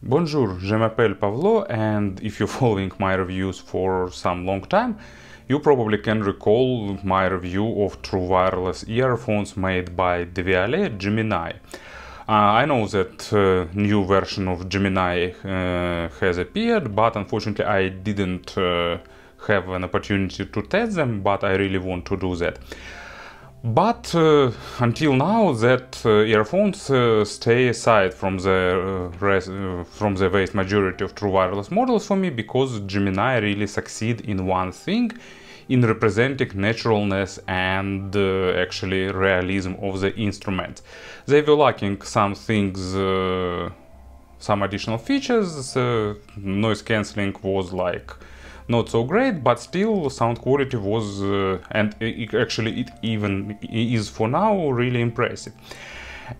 Bonjour, je m'appelle Pavlo, and if you're following my reviews for some long time, you probably can recall my review of true wireless earphones made by Devialet Gemini. I know that new version of Gemini has appeared, but unfortunately I didn't have an opportunity to test them, but I really want to do that. But until now, that earphones stay aside from the vast majority of true wireless models for me, because Gemini really succeed in one thing, in representing naturalness and actually realism of the instrument. They were lacking some things, some additional features. Noise cancelling was like not so great, but still sound quality was and it even is for now really impressive.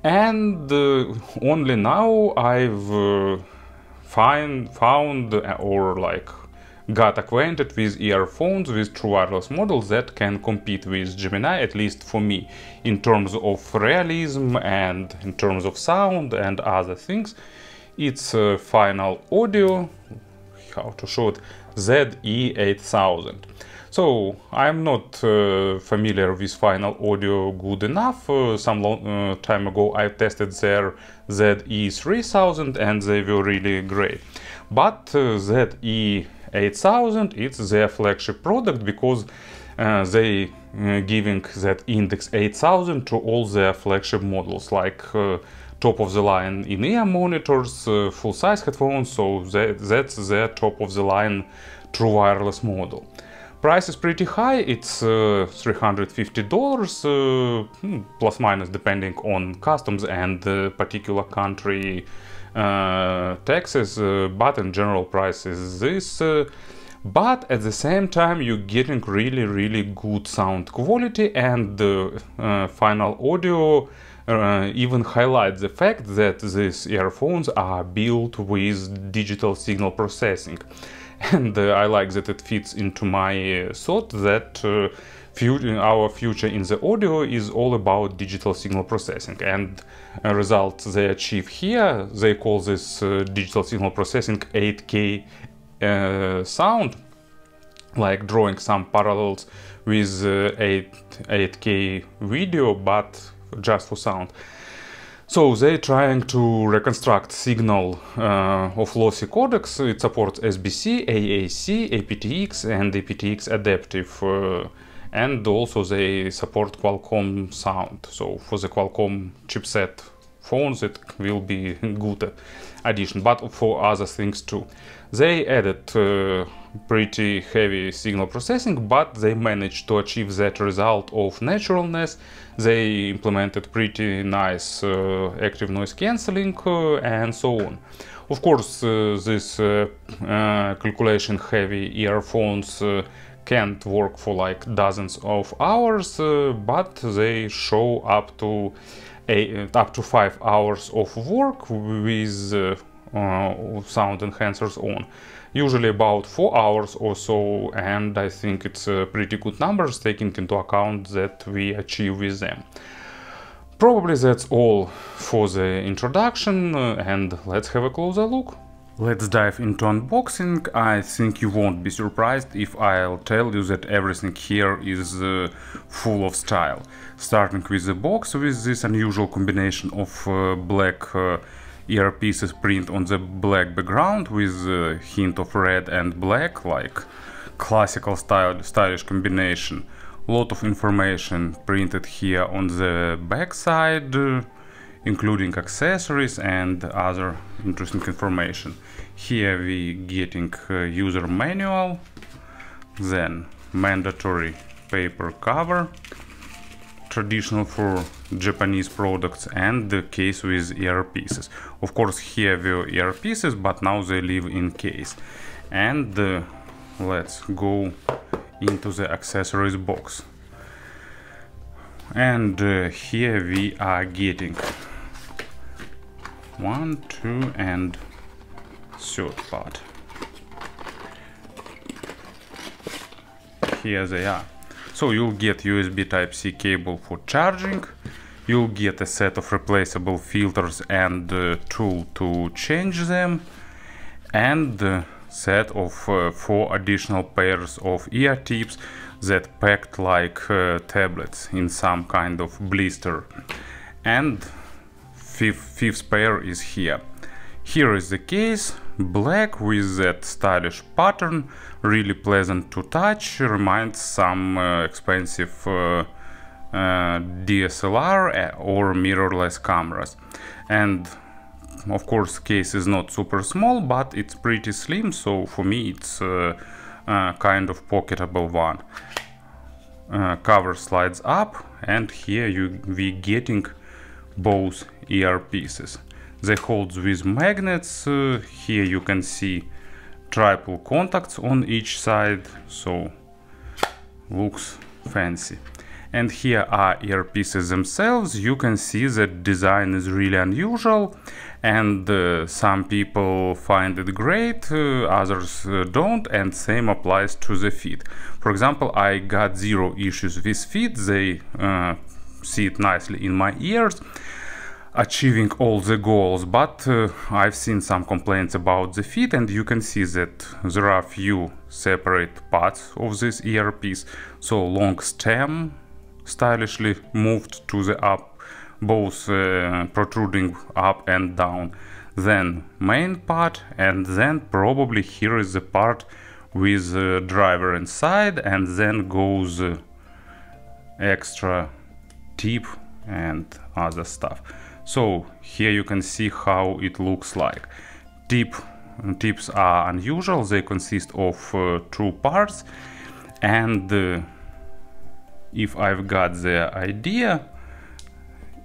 And only now I've found or like got acquainted with earphones with true wireless models that can compete with Gemini, at least for me, in terms of realism and in terms of sound and other things. It's Final Audio, how to show it, ZE8000. So I'm not familiar with Final Audio good enough. Some long time ago I tested their ZE3000 and they were really great. But ZE8000, it's their flagship product, because they giving that index 8000 to all their flagship models, like top of the line in-ear monitors, full size headphones, so that's their top of the line true wireless model. Price is pretty high, it's $350, plus minus depending on customs and particular country taxes, but in general price is this. But at the same time you're getting really good sound quality, and Final Audio even highlights the fact that these earphones are built with digital signal processing. And I like that it fits into my thought that our future in the audio is all about digital signal processing. And results they achieve here, they call this digital signal processing 8K sound, like drawing some parallels with 8K video, but just for sound. So they're trying to reconstruct signal of lossy codecs. It supports SBC, AAC, aptX and aptX adaptive, and also they support Qualcomm sound. So for the Qualcomm chipset phones it will be good addition, but for other things too. They added pretty heavy signal processing, but they managed to achieve that result of naturalness. They implemented pretty nice active noise cancelling and so on. Of course, this calculation heavy earphones can't work for like dozens of hours, but they show up to 5 hours of work with sound enhancers on. Usually about 4 hours or so, and I think it's pretty good numbers taking into account that we achieve with them. Probably that's all for the introduction, and let's have a closer look. Let's dive into unboxing. I think you won't be surprised if I'll tell you that everything here is full of style. Starting with the box with this unusual combination of black earpieces print on the black background with a hint of red and black, like classical stylish combination. Lot of information printed here on the back side, including accessories and other interesting information. Here we getting user manual, then mandatory paper cover, traditional for Japanese products, and the case with earpieces. Of course here were earpieces, but now they live in case. And let's go into the accessories box. And here we are getting 1, 2 and third part. Here they are. So you'll get USB Type-C cable for charging. You'll get a set of replaceable filters and tool to change them, and a set of 4 additional pairs of ear tips that packed like tablets in some kind of blister. And fifth pair is here. Here is the case, black with that stylish pattern, really pleasant to touch, reminds some expensive DSLR or mirrorless cameras. And of course case is not super small, but it's pretty slim, so for me it's kind of pocketable one. Cover slides up, and here we getting both earpieces. They hold with magnets. Here you can see triple contacts on each side, so looks fancy. And here are earpieces themselves. You can see that design is really unusual, and some people find it great, others don't, and same applies to the fit. For example, I got zero issues with fit. They sit nicely in my ears, achieving all the goals, but I've seen some complaints about the fit, and you can see that there are few separate parts of this earpiece. So long stem, stylishly moved to the up, both protruding up and down, then main part, and then probably here is the part with driver inside, and then goes extra tip and other stuff. So here you can see how it looks like. Tips are unusual. They consist of 2 parts, and if I've got the idea,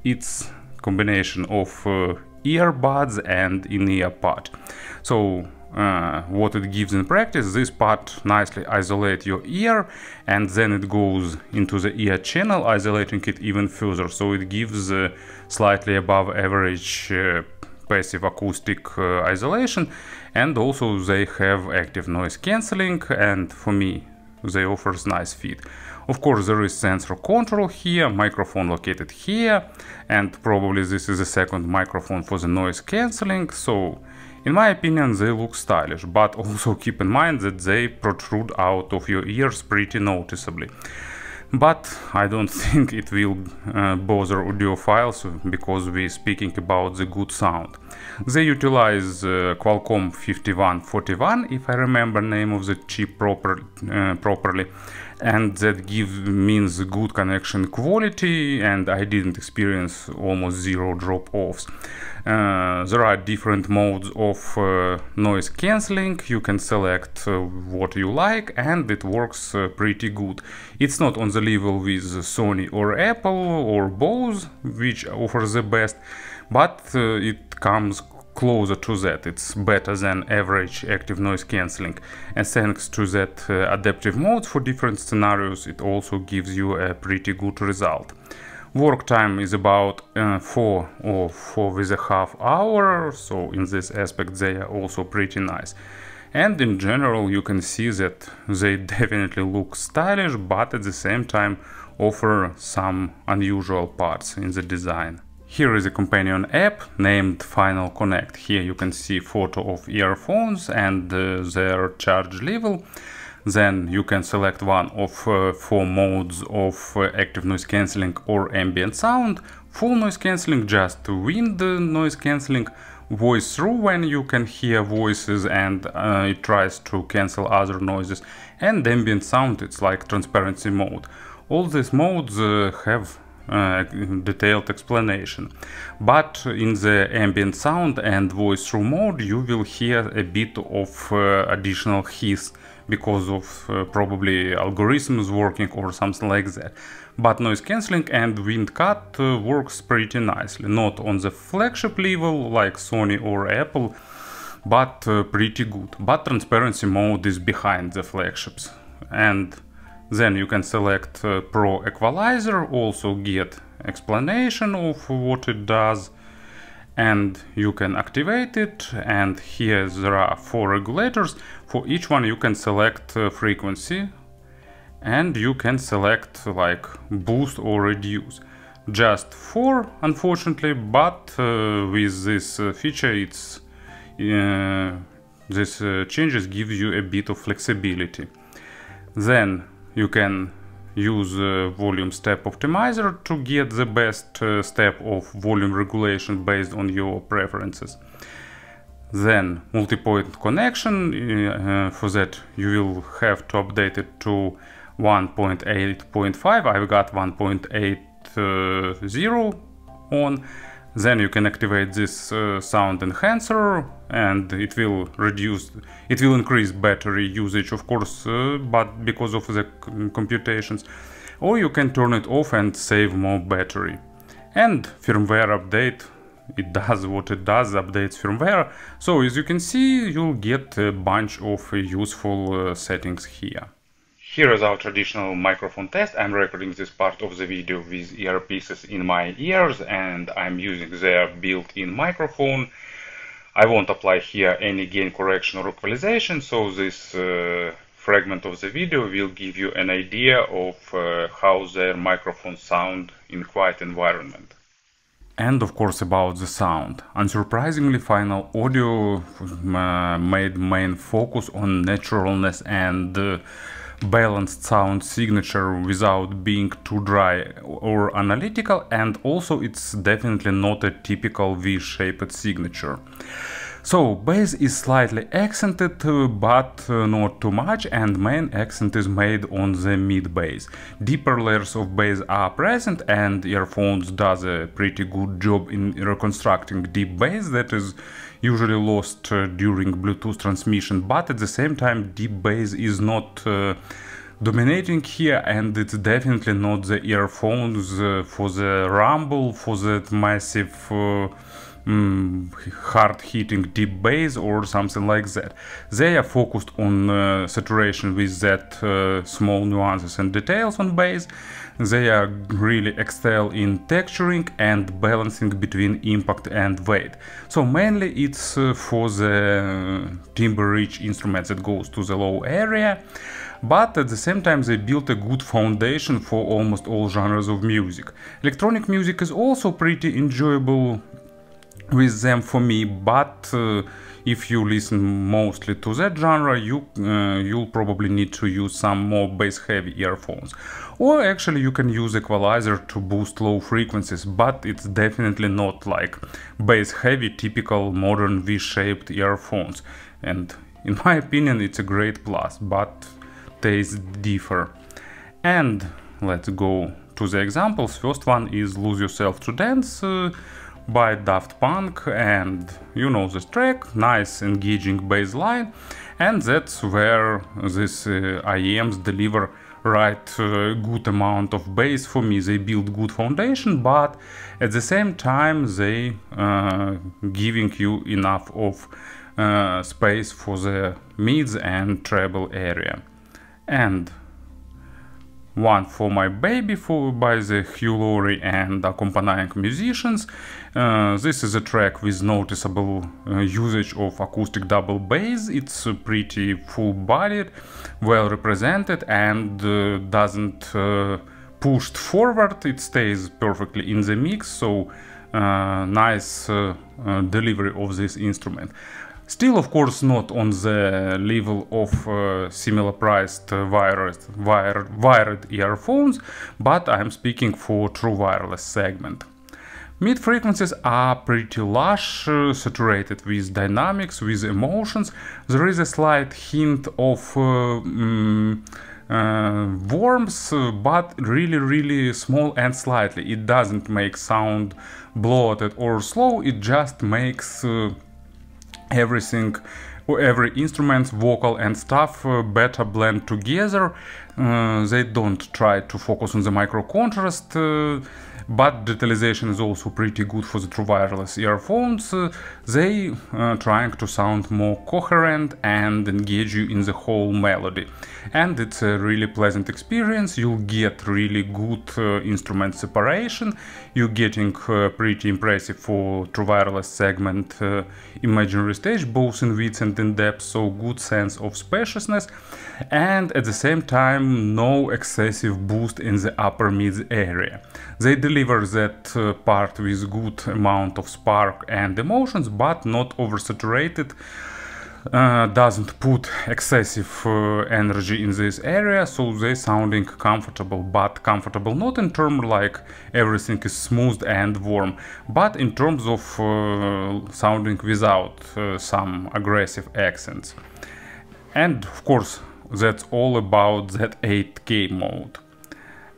it's combination of earbuds and in-ear part. So what it gives in practice, this part nicely isolates your ear, and then it goes into the ear channel, isolating it even further. So it gives slightly above average passive acoustic isolation, and also they have active noise cancelling, and for me they offers nice fit. Of course there is sensor control here, microphone located here, and probably this is the second microphone for the noise cancelling. So in my opinion they look stylish, but also keep in mind that they protrude out of your ears pretty noticeably. But I don't think it will bother audiophiles, because we're speaking about the good sound. They utilize Qualcomm 5141, if I remember name of the chip properly, and that means good connection quality, and I didn't experience almost zero drop-offs. There are different modes of noise cancelling. You can select what you like, and it works pretty good. It's not on the level with Sony or Apple or Bose, which offers the best, but it comes closer to that. It's better than average active noise cancelling, and thanks to that adaptive modes for different scenarios, it also gives you a pretty good result. Work time is about 4 or 4.5 hours, so in this aspect they are also pretty nice. And in general you can see that they definitely look stylish, but at the same time offer some unusual parts in the design. Here is a companion app named Final Connect. Here you can see photo of earphones and their charge level. Then you can select one of 4 modes of active noise cancelling or ambient sound, full noise cancelling, just wind noise cancelling, voice through when you can hear voices and it tries to cancel other noises, and ambient sound, it's like transparency mode. All these modes have detailed explanation, but in the ambient sound and voice through mode you will hear a bit of additional hiss because of probably algorithms working or something like that. But noise cancelling and wind cut works pretty nicely, not on the flagship level like Sony or Apple, but pretty good. But transparency mode is behind the flagships. And then you can select Pro Equalizer, also get explanation of what it does, and you can activate it. And here there are 4 regulators. For each one you can select frequency, and you can select like boost or reduce. just 4, unfortunately, but with this feature, this changes give you a bit of flexibility. Then you can use volume step optimizer to get the best step of volume regulation based on your preferences. Then multi-point connection, for that you will have to update it to 1.8.5. I've got 1.80 on. Then you can activate this sound enhancer, and it will increase battery usage, of course, but because of the computations. Or you can turn it off and save more battery. And firmware update, it does what it does, updates firmware. So as you can see, you'll get a bunch of useful settings here. Here is our traditional microphone test. I'm recording this part of the video with earpieces in my ears, and I'm using their built-in microphone. I won't apply here any gain correction or equalization, so this fragment of the video will give you an idea of how their microphones sound in quiet environment. And of course about the sound. Unsurprisingly, Final Audio made main focus on naturalness and balanced sound signature without being too dry or analytical, and also it's definitely not a typical V-shaped signature. So bass is slightly accented, but not too much, and main accent is made on the mid bass. Deeper layers of bass are present, and earphones does a pretty good job in reconstructing deep bass that is usually lost during Bluetooth transmission, but at the same time deep bass is not dominating here, and it's definitely not the earphones for the rumble, for that massive hard-hitting deep bass or something like that. They are focused on saturation with that small nuances and details on bass. They are really excel in texturing and balancing between impact and weight. So mainly it's for the timbre-rich instruments that goes to the low area, but at the same time they built a good foundation for almost all genres of music. Electronic music is also pretty enjoyable with them for me, but if you listen mostly to that genre, you'll probably need to use some more bass-heavy earphones. Or actually you can use equalizer to boost low frequencies, but it's definitely not like bass-heavy typical modern V-shaped earphones. And in my opinion it's a great plus, but tastes differ. And let's go to the examples. First one is Lose Yourself to Dance by Daft Punk, and you know this track, nice engaging bass line, and that's where these IEMs deliver right good amount of bass for me. They build good foundation, but at the same time they giving you enough of space for the mids and treble area. And One for My Baby by the Hugh, Laurie and accompanying musicians. This is a track with noticeable usage of acoustic double bass. It's pretty full-bodied, well represented, and doesn't pushed forward. It stays perfectly in the mix, so nice delivery of this instrument. Still, of course, not on the level of similar priced wired earphones, but I'm speaking for true wireless segment. Mid frequencies are pretty lush, saturated with dynamics, with emotions. There is a slight hint of warmth, but really small and slightly. It doesn't make sound bloated or slow, it just makes everything, every instrument, vocal and stuff better blend together. They don't try to focus on the micro contrast, but detalization is also pretty good for the true wireless earphones. They trying to sound more coherent and engage you in the whole melody, and it's a really pleasant experience. You'll get really good instrument separation. You're getting pretty impressive for true wireless segment imaginary stage, both in width and in depth, so good sense of spaciousness, and at the same time no excessive boost in the upper mid area. They deliver deliver that part with good amount of spark and emotions, but not oversaturated. Doesn't put excessive energy in this area, so they sounding comfortable, but comfortable not in terms like everything is smooth and warm, but in terms of sounding without some aggressive accents. And of course that's all about that 8K mode.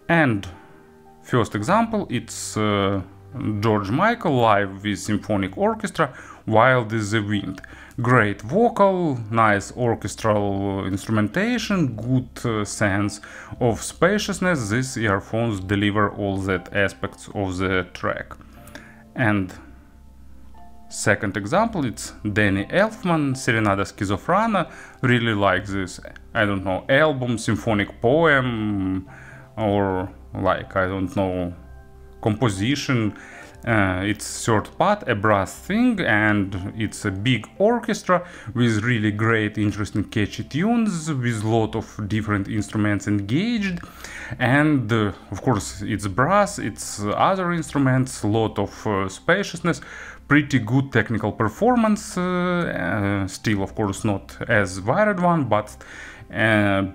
And first example, it's George Michael live with symphonic orchestra, Wild is the Wind. Great vocal, nice orchestral instrumentation, good sense of spaciousness. These earphones deliver all that aspects of the track. And second example, it's Danny Elfman, Serenada Schizophrena. Really like this, I don't know, album, symphonic poem, or like, I don't know, composition. It's third part, a brass thing, and it's a big orchestra with really great, interesting, catchy tunes, with a lot of different instruments engaged. And of course it's brass, it's other instruments, a lot of spaciousness, pretty good technical performance, still of course not as wired one, but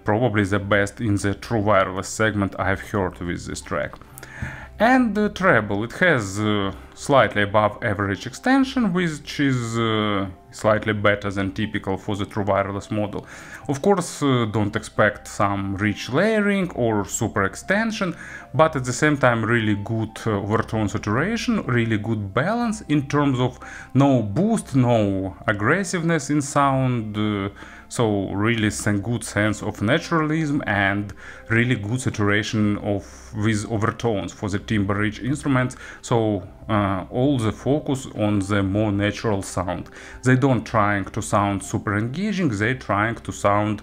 probably the best in the true wireless segment I've heard with this track. And the treble, it has slightly above average extension, which is slightly better than typical for the true wireless model. Of course, don't expect some rich layering or super extension, but at the same time really good overtone saturation, really good balance in terms of no boost, no aggressiveness in sound, so really some good sense of naturalism and really good saturation with overtones for the timbre-rich instruments. So all the focus on the more natural sound. They don't trying to sound super engaging, they trying to sound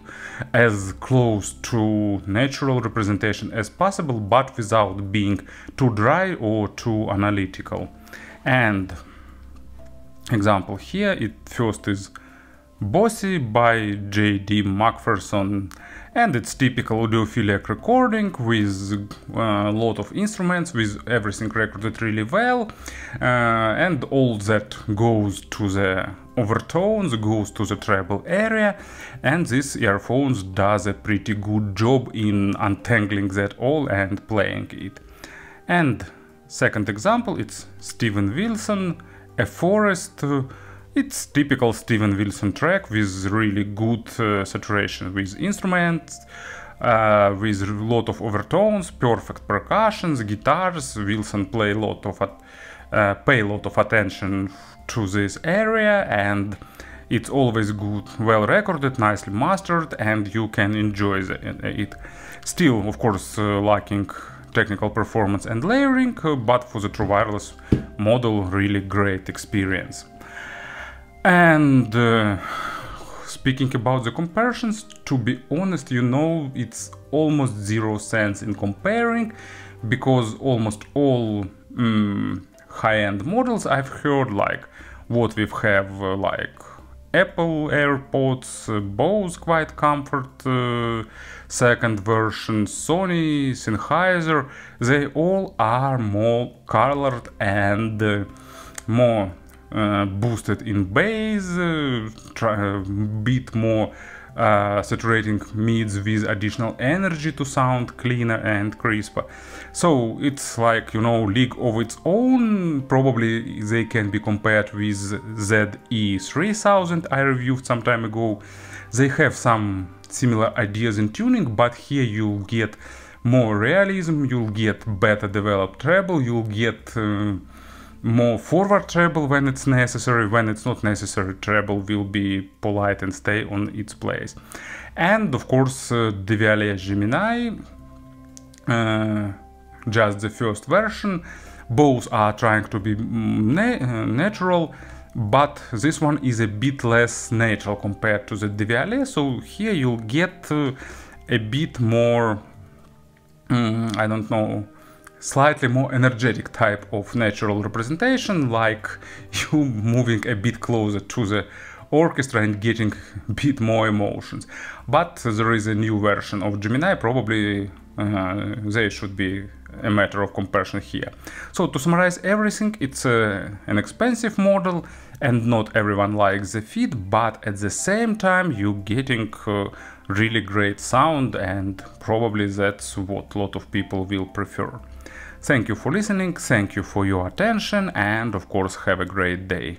as close to natural representation as possible, but without being too dry or too analytical. And example here, it first is Bossy by J.D. McPherson, and it's typical audiophilic recording with a lot of instruments, with everything recorded really well, and all that goes to the overtones, goes to the treble area, and this earphones does a pretty good job in untangling that all and playing it. And second example, it's Steven Wilson, A Forest. It's typical Steven Wilson track with really good saturation with instruments, with a lot of overtones, perfect percussions, guitars. Wilson pay a lot of attention to this area, and it's always good, well recorded, nicely mastered, and you can enjoy it. Still, of course, lacking technical performance and layering, but for the true wireless model, really great experience. And speaking about the comparisons, to be honest, you know, it's almost zero sense in comparing, because almost all high-end models I've heard, like what we have, like Apple AirPods, Bose Quiet Comfort, second version, Sony, Sennheiser, they all are more colored and more boosted in bass, a bit more saturating mids with additional energy to sound cleaner and crisper. So it's like, you know, league of its own. Probably they can be compared with ZE8000 I reviewed some time ago. They have some similar ideas in tuning, but here you'll get more realism, you'll get better developed treble, you'll get more forward treble when it's necessary. When it's not necessary, treble will be polite and stay on its place. And of course Devialet Gemini, just the first version. Both are trying to be natural, but this one is a bit less natural compared to the Devialet, so here you'll get a bit more, I don't know, slightly more energetic type of natural representation, like you moving a bit closer to the orchestra and getting a bit more emotions. But there is a new version of Gemini, probably They should be a matter of comparison here. So to summarize everything, it's an expensive model and not everyone likes the fit, but at the same time you're getting really great sound, and probably that's what a lot of people will prefer. Thank you for listening, thank you for your attention, and of course have a great day.